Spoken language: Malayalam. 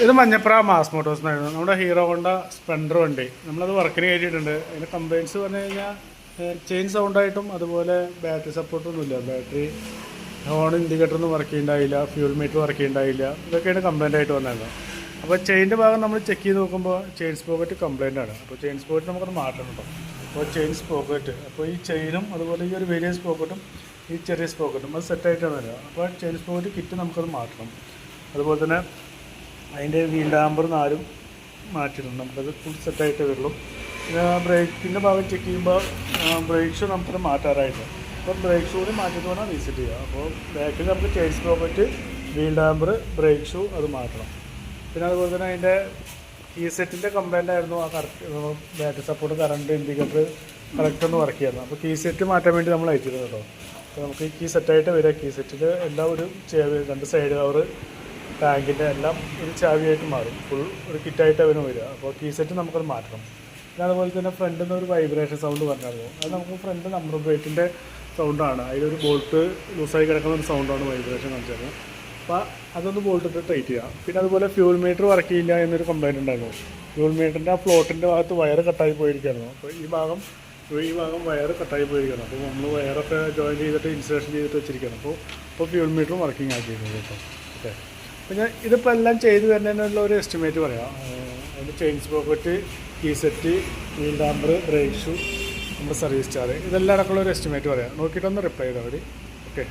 ഇത് മഞ്ഞപ്ര മാസ് മോട്ടോഴ്സ് എന്നായിരുന്നു നമ്മുടെ ഹീറോ ഹോണ്ട സ്പ്ലെൻഡർ വണ്ടി. നമ്മളത് വർക്കിന് കയറ്റിയിട്ടുണ്ട്. അതിൻ്റെ കംപ്ലയിൻറ്റ്സ് പറഞ്ഞു കഴിഞ്ഞാൽ ചെയിൻ സൗണ്ടായിട്ടും അതുപോലെ ബാറ്ററി സപ്പോർട്ടൊന്നുമില്ല. ബാറ്ററി ഹോൺ ഇൻഡിക്കേറ്ററൊന്നും വർക്ക് ചെയ്യുന്നുണ്ടായില്ല, ഫ്യൂൽ മീറ്റർ വർക്ക് ചെയ്യുന്നുണ്ടായില്ല. ഇതൊക്കെയാണ് കംപ്ലയിൻ്റ് ആയിട്ട് വന്നത്. അപ്പോൾ ചെയിൻ്റെ ഭാഗം നമ്മൾ ചെക്ക് ചെയ്ത് നോക്കുമ്പോൾ ചെയിൻ സ്പോക്കറ്റ് കംപ്ലയിൻ്റ് ആണ്. അപ്പോൾ ചെയിൻ സ്പോക്കറ്റ് നമുക്കത് മാറ്റണം കേട്ടോ. അപ്പോൾ ചെയിൻ സ്പോക്കറ്റ്, അപ്പോൾ ഈ ചെയിനും അതുപോലെ ഈ ഒരു വലിയ സ്പോക്കറ്റും ഈ ചെറിയ സ്പോക്കറ്റും അത് സെറ്റായിട്ടാണ് വരിക. അപ്പോൾ ചെയിൻ സ്പോക്കറ്റ് കിറ്റ് നമുക്കത് മാറ്റണം. അതുപോലെ തന്നെ അതിൻ്റെ വീൽ ഡാമ്പർ 4 മാറ്റിയിട്ടുണ്ട്. നമുക്കത് ഫുൾ സെറ്റായിട്ട് വരുള്ളൂ. പിന്നെ ബ്രേക്കിൻ്റെ ഭാഗം ചെക്ക് ചെയ്യുമ്പോൾ ബ്രേക്ക് ഷൂ നമുക്കത് മാറ്റാറായിട്ട്, അപ്പോൾ ബ്രേക്ക് ഷൂവിന് മാറ്റിയിട്ട് വേണം റീസെറ്റ് ചെയ്യുക. അപ്പോൾ ബാക്കിൽ നമുക്ക് chain sprocket, wheel damper, brake shoe അത് മാറ്റണം. പിന്നെ അതുപോലെ തന്നെ അതിൻ്റെ കീ സെറ്റിൻ്റെ കംപ്ലയിൻ്റ് ആയിരുന്നു. ആ correct battery support, current, indicator correct ഒന്ന് വർക്ക് ചെയ്യുന്നത്. അപ്പോൾ കീ സെറ്റ് മാറ്റാൻ വേണ്ടി നമ്മൾ അയച്ചിരുന്നു കേട്ടോ. അപ്പോൾ നമുക്ക് ഈ കീ സെറ്റായിട്ട് വരിക. കീ സെറ്റിൽ എല്ലാം ഒരു ചാവി, 2 സൈഡ് കവർ, ടാങ്കിൻ്റെ എല്ലാം ഒരു ചാവിയായിട്ട് മാറും. ഫുൾ ഒരു കിറ്റായിട്ട് അവന് വരിക. അപ്പോൾ കീ സെറ്റ് നമുക്കത് മാറ്റണം. പിന്നെ അതുപോലെ തന്നെ ഫ്രണ്ടിൽ നിന്ന് ഒരു വൈബ്രേഷൻ സൗണ്ട് പറഞ്ഞായിരുന്നു. അത് നമുക്ക് ഫ്രണ്ട് നമ്പർ പ്ലേറ്റിൻ്റെ സൗണ്ടാണ്. അതിലൊരു ബോൾട്ട് ലൂസായി കിടക്കുന്ന ഒരു സൗണ്ടാണ് വൈബ്രേഷൻ കാണിച്ചത്. അപ്പോൾ അതൊന്ന് ബോൾട്ട് ഇട്ട് ടൈറ്റ് ചെയ്യാം. പിന്നെ അതുപോലെ ഫ്യൂൽ മീറ്റർ വർക്ക് ചെയ്യില്ല എന്നൊരു കംപ്ലയിൻ്റ് ഉണ്ടായിരുന്നു. ഫ്യൂൽ മീറ്ററിൻ്റെ ആ ഫ്ലോട്ടിൻ്റെ ഭാഗത്ത് വയർ കട്ടായി പോയിരിക്കുകയായിരുന്നു. അപ്പോൾ ഈ ഭാഗം വയർ കട്ടായി പോയിരിക്കുകയാണ്. അപ്പോൾ നമ്മൾ വയറൊക്കെ ജോയിൻ ചെയ്തിട്ട് ഇൻസ്റ്റലേഷൻ ചെയ്തിട്ട് വെച്ചിരിക്കുകയാണ്. അപ്പോൾ ഫ്യൂൽ മീറ്ററും വർക്കിംഗ് ആക്കിയിരുന്നു കേട്ടോ. ഓക്കെ, അപ്പോൾ ഞാൻ ഇതിപ്പോൾ എല്ലാം ചെയ്ത് വരുന്നതിനുള്ള ഒരു എസ്റ്റിമേറ്റ് പറയാം. അതിൻ്റെ chain sprocket, key set, wheel damper, brake shoe, നമ്മുടെ സർവീസ് ചാർജ്, ഇതെല്ലാം അടക്കമുള്ള ഒരു എസ്റ്റിമേറ്റ് പറയാം. നോക്കിയിട്ടൊന്ന് റിപ്ലൈ ചെയ്താൽ മതി. ഓക്കെ.